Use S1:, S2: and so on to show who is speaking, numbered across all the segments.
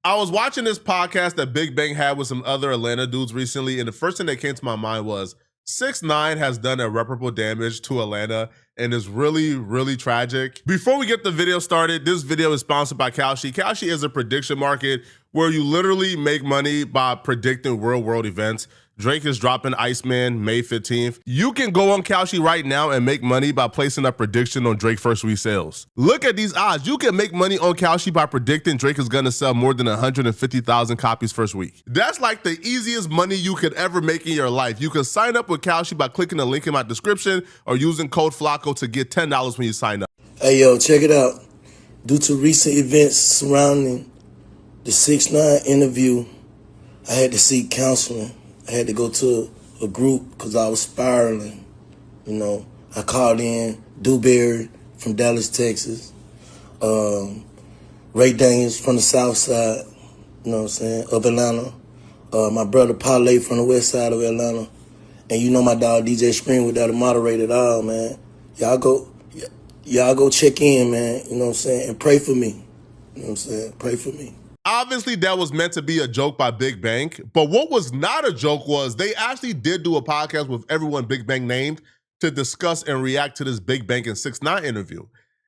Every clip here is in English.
S1: I was watching this podcast that Big Bang had with some other Atlanta dudes recently, and the first thing that came to my mind was 6ix9ine has done irreparable damage to Atlanta, and is really, really tragic. Before we get the video started, this video is sponsored by Kalshi. Kalshi is a prediction market where you literally make money by predicting real world events. Drake is dropping Iceman May 15th. You can go on Kalshi right now and make money by placing a prediction on Drake first week sales. Look at these odds. You can make money on Kalshi by predicting Drake is gonna sell more than 150,000 copies first week. That's like the easiest money you could ever make in your life. You can sign up with Kalshi by clicking the link in my description or using code FLACO to get $10 when you sign up.
S2: Hey, yo, check it out. Due to recent events surrounding the 6ix9ine interview, I had to seek counseling. I had to go to a group because I was spiraling. You know, I called in Dewberry from Dallas, Texas, Ray Daniels from the South Side, you know what I'm saying, of Atlanta, my brother Parlay from the West Side of Atlanta, and you know my dog DJ Scream without a moderator at all, man. Y'all go check in, man, you know what I'm saying, and pray for me. You know what I'm saying? Pray for me.
S1: Obviously, that was meant to be a joke by Big Bang, but what was not a joke was they actually did do a podcast with everyone Big Bang named to discuss and react to this Big Bang and 6ix9ine interview.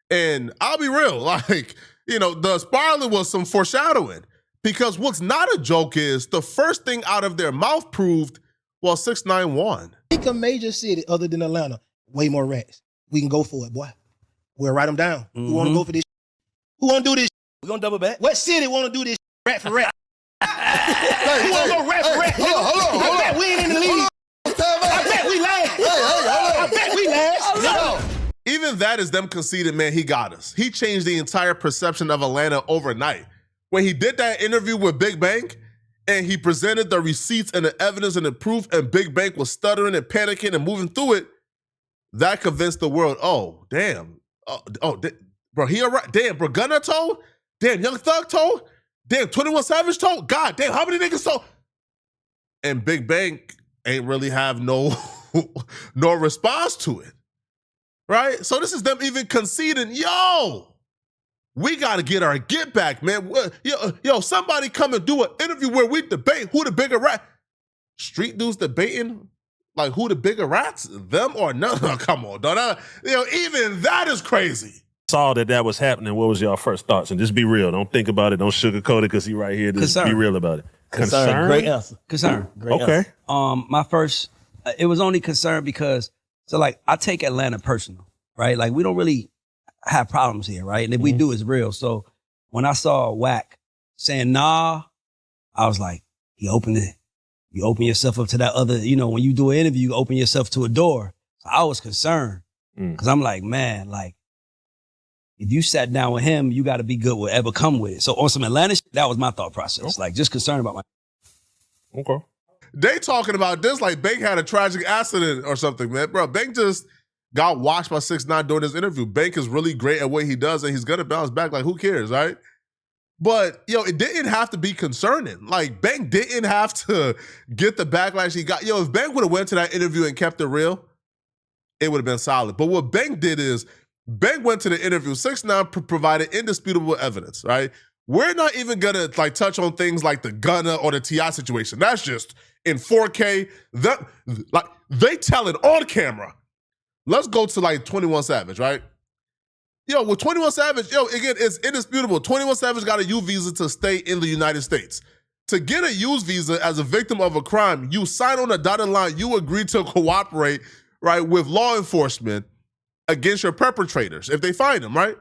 S1: And I'll be real, like, you know, the spiraling was some foreshadowing, because what's not a joke is the first thing out of their mouth proved, well, 6ix9ine won.
S3: Pick a major city other than Atlanta, way more rats. We can go for it, boy. We'll write them down. Who want to go for this? Who want to do this?
S4: We're going to double back.
S3: What city want to do this rat for rat? Who want to go rat for rat? Hold on. I bet we ain't in the league. I bet we last. I bet we last.
S1: Even that is them conceding, man, he got us. He changed the entire perception of Atlanta overnight. When he did that interview with Big Bang, and he presented the receipts and the evidence and the proof, and Big Bang was stuttering and panicking and moving through it, that convinced the world, oh, damn. Bro, he all right. Damn, bro, Gunna told? Damn, Young Thug told? Damn, 21 Savage told? God damn, how many niggas told? And Big Bang ain't really have no response to it, right? So this is them even conceding, yo, we got to get our get back, man. Yo, somebody come and do an interview where we debate who the bigger rat. Street dudes debating like who the bigger rats, them or none. Come on, dog. Even that is crazy.
S5: Saw that was happening, what was y'all first thoughts? And just be real. Don't think about it. Don't sugarcoat it because he right here. Just be real about it. Concern?
S4: Great answer. Concern. Great
S5: okay.
S4: Answer. My first, it was only concern because, so like, I take Atlanta personal, right? Like, we don't really have problems here, right? And if we do, it's real. So when I saw Wack saying, nah, I was like, you open yourself up to that other, you know, when you do an interview, you open yourself to a door. So I was concerned because I'm like, man, like, if you sat down with him, you got to be good with whatever come with it. So on some Atlanta shit, that was my thought process. Like, just concerned about my...
S5: Okay.
S1: They talking about this like Bang had a tragic accident or something, man. Bro, Bang just got watched by 6ix9ine during this interview. Bang is really great at what he does, and he's going to bounce back. Like, who cares, right? But, yo, it didn't have to be concerning. Like, Bang didn't have to get the backlash he got. Yo, if Bang would have went to that interview and kept it real, it would have been solid. But what Bang did is, Bang went to the interview. 6ix9ine provided indisputable evidence, right? We're not even gonna like touch on things like the Gunna or the T.I. situation. That's just in 4K. They tell it on camera. Let's go to like 21 Savage, right? Yo, with 21 Savage, yo, again, it's indisputable. 21 Savage got a U visa to stay in the United States. To get a U visa as a victim of a crime, you sign on a dotted line. You agree to cooperate, right, with law enforcement against your perpetrators if they find them, right?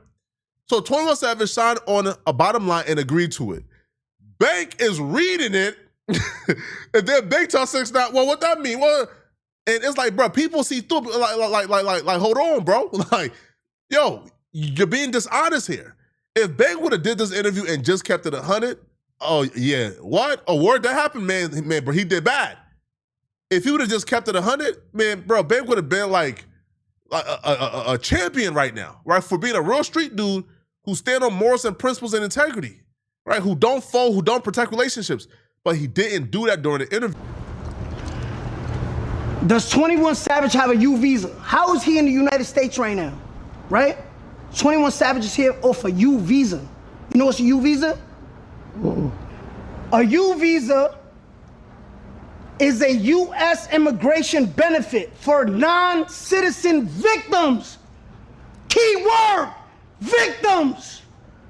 S1: So 21 Savage signed on a bottom line and agreed to it. Bank is reading it, and then Bank tells 6ix9ine, well, what that mean? Well, and it's like, bro, people see through, like, hold on, bro. Like, yo, you're being dishonest here. If Bank would have did this interview and just kept it 100, oh yeah, what? A word that happened, man, bro, he did bad. If he would have just kept it 100, man, bro, Bank would have been like a champion right now, right? For being a real street dude who stand on morals and principles and integrity, right? Who don't fold, who don't protect relationships. But he didn't do that during the interview.
S6: Does 21 Savage have a U visa? How is he in the United States right now, right? 21 Savage is here off a U visa. You know what's a U visa? A U visa is a U.S. immigration benefit for non-citizen victims. Key word, victims.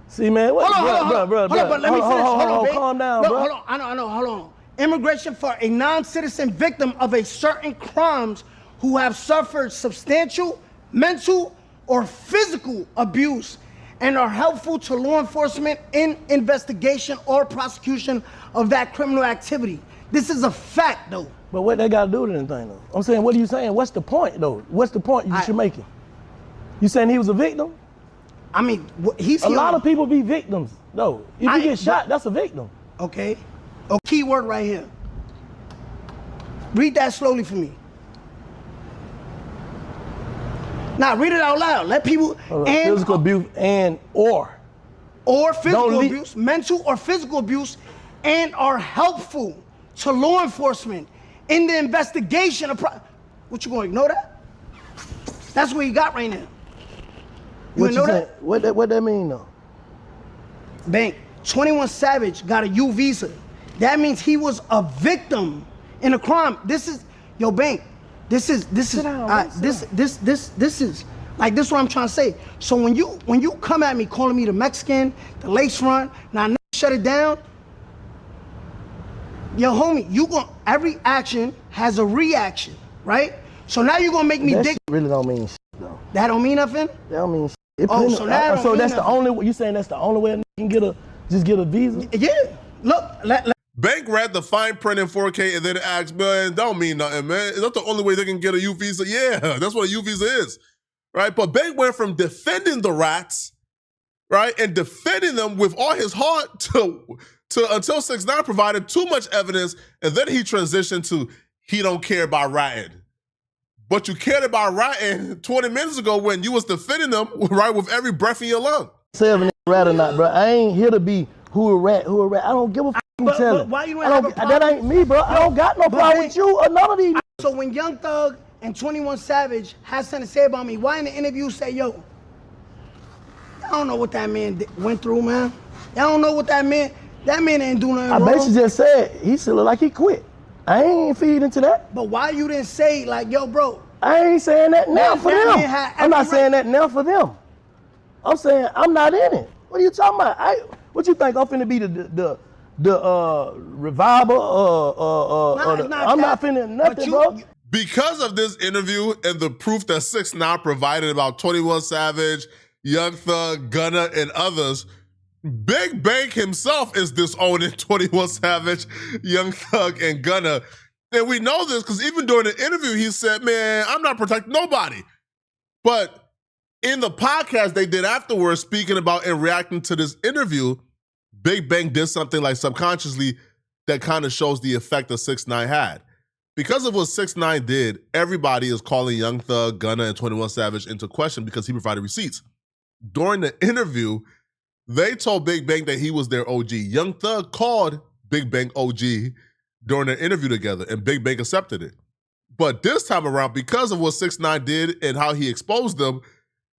S3: See, man, what,
S6: Hold on, but let me finish. Hold on, babe.
S3: calm down,
S6: Look,
S3: bro.
S6: hold on, I know, hold on. Immigration for a non-citizen victim of a certain crimes who have suffered substantial mental or physical abuse and are helpful to law enforcement in investigation or prosecution of that criminal activity. This is a fact, though.
S3: But what they got to do with anything, though? I'm saying, what are you saying? What's the point, though? What's the point you're making? You saying he was a victim?
S6: I mean, he's
S3: a lot of people be victims, though. If you get shot, that's a victim.
S6: Okay. A key word right here. Read that slowly for me. Now read it out loud. Let people
S3: physical abuse or
S6: physical abuse, mental or physical abuse, and are helpful to law enforcement in the investigation of what, you gonna ignore that? That's what you got right now. You know that?
S3: What that mean though?
S6: Bank, 21 Savage got a U visa. That means he was a victim in a crime. This is, yo, Bank, this is like, this is what I'm trying to say. So when you come at me calling me the Mexican, the lakefront, now shut it down, yo, homie, every action has a reaction, right? So now you're gonna make me dig.
S3: Really don't mean shit though.
S6: That don't mean nothing?
S3: That don't mean shit.
S6: So
S3: that's the only, you saying that's the only way a nigga can get a visa?
S6: Yeah, look,
S1: Bank read the fine print in 4K and then asked, man, don't mean nothing, man. Is that the only way they can get a U visa? Yeah, that's what a U visa is, right? But Bank went from defending the rats, right, and defending them with all his heart to until 6ix9ine provided too much evidence, and then he transitioned to he don't care about ratting. But you cared about ratting 20 minutes ago when you was defending them, right, with every breath in your lung.
S3: Say if a nigga rat or not, bro. I ain't here to be who a rat. I don't give a fuck.
S6: But why you don't have a problem?
S3: That ain't me, bro. I don't got no problem with you or none of these.
S6: So when Young Thug and 21 Savage has something to say about me, why in the interview say, yo, I don't know what that man went through, man. Y'all don't know what that man ain't doing nothing wrong.
S3: I basically just said, he still look like he quit. I ain't feed into that.
S6: But why you didn't say, like, yo, bro?
S3: I ain't saying that now for them. I'm not saying that now for them. I'm saying I'm not in it. What are you talking about? What you think I'm finna be the reviver? I'm not finna nothing, bro.
S1: Because of this interview and the proof that 6ix9ine provided about 21 Savage, Young Thug, Gunna, and others, Big Bank himself is disowning 21 Savage, Young Thug, and Gunna. And we know this because even during the interview, he said, man, I'm not protecting nobody. But in the podcast they did afterwards, speaking about and reacting to this interview, Big Bang did something like subconsciously that kind of shows the effect that 6ix9ine had. Because of what 6ix9ine did, everybody is calling Young Thug, Gunna, and 21 Savage into question because he provided receipts. During the interview, they told Big Bang that he was their OG. Young Thug called Big Bang OG during their interview together, and Big Bang accepted it. But this time around, because of what 6ix9ine did and how he exposed them,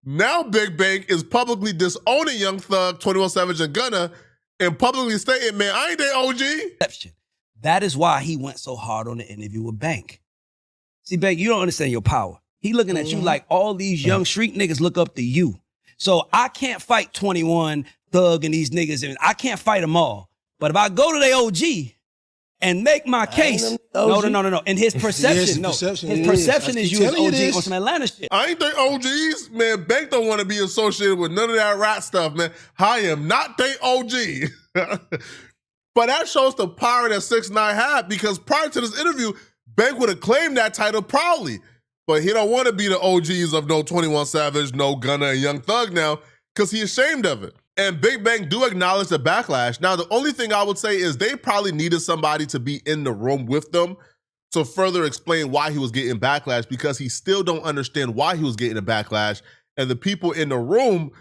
S1: now Big Bang is publicly disowning Young Thug, 21 Savage, and Gunna, and publicly stating, man, I ain't their OG.
S4: That is why he went so hard on the interview with Bank. See, Bank, you don't understand your power. He looking at you like all these young street niggas look up to you. So I can't fight 21, Thug, and these niggas, and I can't fight them all. But if I go to the OG and make my case, no. And his perception, his perception is you as OG on some Atlanta shit.
S1: I ain't they OGs, man. Bank don't want to be associated with none of that rat stuff, man. I am not they OG. But that shows the power that 6ix9ine had, because prior to this interview, Bank would have claimed that title proudly. But he don't want to be the OGs of no 21 Savage, no Gunna, and Young Thug now, because he's ashamed of it. And Big Bang do acknowledge the backlash. Now, the only thing I would say is they probably needed somebody to be in the room with them to further explain why he was getting backlash, because he still don't understand why he was getting a backlash. And the people in the room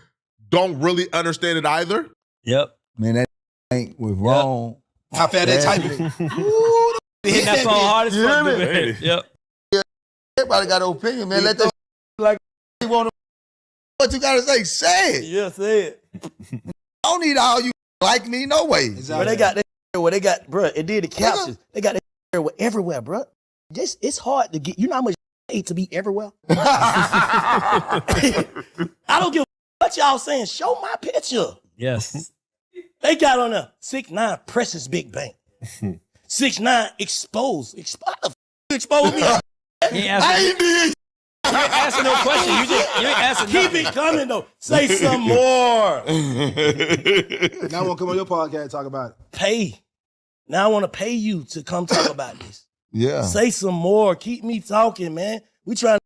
S1: don't really understand it either.
S4: Yep.
S7: Man, that ain't was wrong.
S3: How fast that typing?
S4: Hitting that phone hard as fuck. Yep.
S7: Everybody got an opinion, man. Let that like you want to. What you gotta say it.
S3: Yeah, say it.
S7: I don't need all you like me, no way.
S3: Exactly. But they got their where they got, bro, it did the captions. They got it everywhere, bro. It's hard to get, you know how much hate to be everywhere? I don't give a what y'all saying. Show my picture.
S4: Yes.
S3: They got on there, 6ix9ine presses Big Bank. 6ix9ine exposed. Expose me.
S4: I ain't answering no question. You ain't answering
S3: Keep it coming, though. Say some more.
S8: Now I want to come on your podcast and talk about it.
S3: Pay. Now I want to pay you to come talk about this.
S7: Yeah.
S3: Say some more. Keep me talking, man. We trying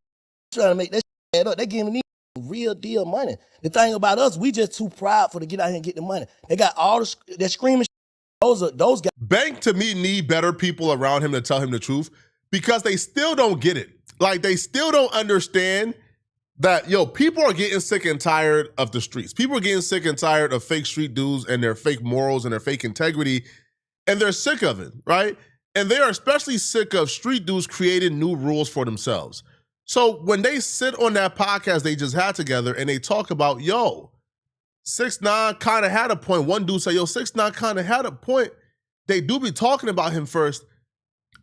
S3: to make that shit add up. They giving me real deal money. The thing about us, we just too prideful to get out here and get the money. They got all they're screaming. Those guys.
S1: Bank, to me, need better people around him to tell him the truth because they still don't get it. Like, they still don't understand that, people are getting sick and tired of the streets. People are getting sick and tired of fake street dudes and their fake morals and their fake integrity, and they're sick of it, right? And they are especially sick of street dudes creating new rules for themselves. So when they sit on that podcast they just had together and they talk about, 6ix9ine kind of had a point. One dude said, 6ix9ine kind of had a point. They do be talking about him first.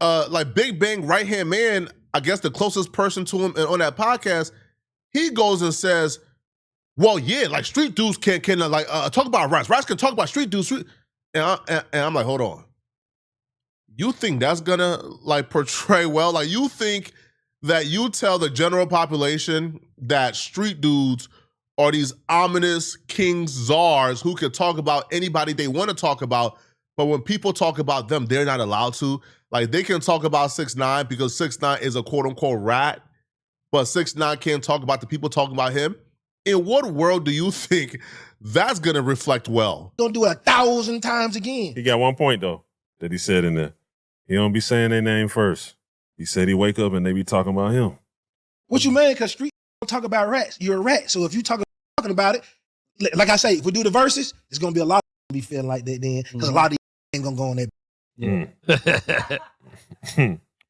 S1: Like Big Bang right-hand man, I guess the closest person to him on that podcast, he goes and says, well, yeah, like street dudes can talk about rats. Rats can talk about street dudes. And I'm like, hold on. You think that's gonna portray well? Like, you think that you tell the general population that street dudes are these ominous kings, czars who can talk about anybody they want to talk about, but when people talk about them, they're not allowed to? Like, they can talk about 6ix9ine because 6ix9ine is a quote-unquote rat, but 6ix9ine can't talk about the people talking about him? In what world do you think that's going to reflect well?
S8: Don't do it 1,000 times again.
S5: He got one point, though, that he said in there. He don't be saying their name first. He said he wake up and they be talking about him.
S8: What you mean? Because street don't talk about rats. You're a rat. So if you talking about it, like I say, if we do the verses, it's going to be a lot of be feeling like that then, because a lot of these ain't going to go on that.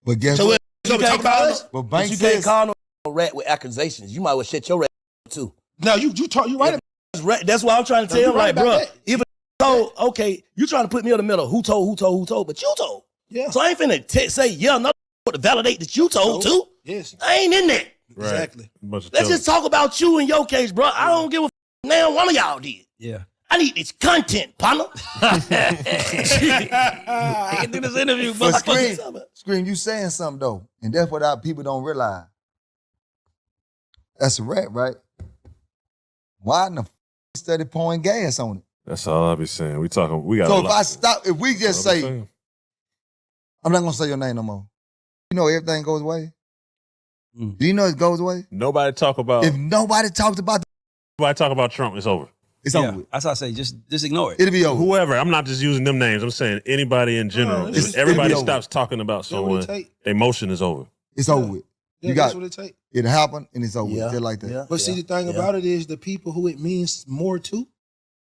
S7: But guess
S3: So
S7: what?
S3: you
S8: talk about us?
S7: But
S3: But
S7: Bank
S3: you can't
S7: says,
S3: call no rat with accusations. You might well shut your rat too.
S8: No, you right.
S3: That's why I'm trying to tell
S8: you
S3: him,
S8: right
S3: like,
S8: about
S3: bro,
S8: that.
S3: even told, okay, you trying to put me in the middle. Who told, but you told.
S8: Yeah.
S3: So I ain't finna say, yeah, no, to validate that you told too.
S8: Yes.
S3: I ain't in there.
S5: Right.
S8: Exactly.
S3: Let's just talk about you in your case, bro. I don't give a now one of y'all did.
S4: Yeah.
S3: I need this content, partner.
S4: I can do this interview,
S7: but
S4: but
S7: Scream, you saying something though, and that's what our people don't realize. That's a rat, right? Why in the study pouring gas on it?
S5: That's all I be saying. We got
S7: So if we just say, I'm not gonna say your name no more. You know everything goes away? Do you know it goes away?
S5: Nobody talk about.
S7: If nobody talks about
S5: Nobody talk about Trump, it's over.
S7: it's over with.
S4: that's what I say. Just ignore it.
S7: It'll be over.
S5: Whoever, I'm not just using them names. I'm saying anybody in general.
S8: it's-
S5: If everybody
S7: it'll be
S5: stops talking about
S8: That's what it
S5: someone,
S8: take.
S5: their motion is over.
S7: It's over with.
S8: Yeah,
S7: You
S8: that's
S7: got
S8: what it take.
S7: it happened and it's over
S3: Yeah.
S7: with. Just like that.
S3: Yeah.
S8: But see, the thing about it is the people who it means more to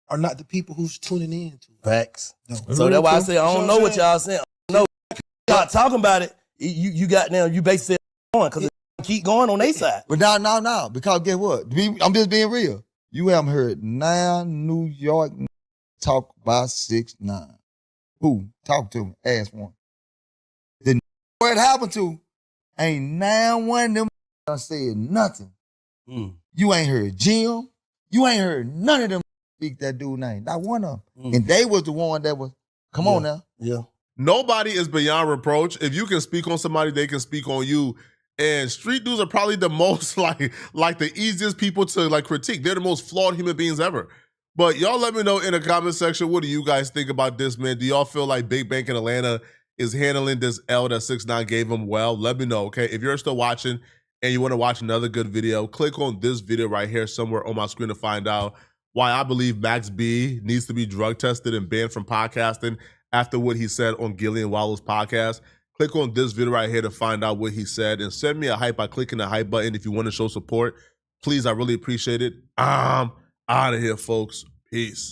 S8: are not the people who's tuning in to.
S3: Facts.
S8: No.
S3: So that's why I say I don't know what y'all saying. I don't know. Y'all talking about it. You got now. You basically going because it keep going on their side.
S7: But now, because guess what? I'm just being real. You haven't heard now New York talk about 6ix9ine. Who? Talk to him. Ask one. The where it happened to, ain't now one of them done said nothing. You ain't heard Jim. You ain't heard none of them speak that dude name. Not one of them. And they was the one that was, come on now.
S3: Yeah.
S1: Nobody is beyond reproach. If you can speak on somebody, they can speak on you. And street dudes are probably the most like the easiest people to critique. They're the most flawed human beings ever. But y'all let me know in the comment section, what do you guys think about this, man? Do y'all feel like Big Bank in Atlanta is handling this L that 6ix9ine gave him well? Let me know, okay? If you're still watching and you want to watch another good video, click on this video right here somewhere on my screen to find out why I believe Max B needs to be drug tested and banned from podcasting after what he said on Gillian Wallow's podcast. Click on this video right here to find out what he said and send me a hype by clicking the hype button if you want to show support. Please, I really appreciate it. I'm out of here, folks. Peace.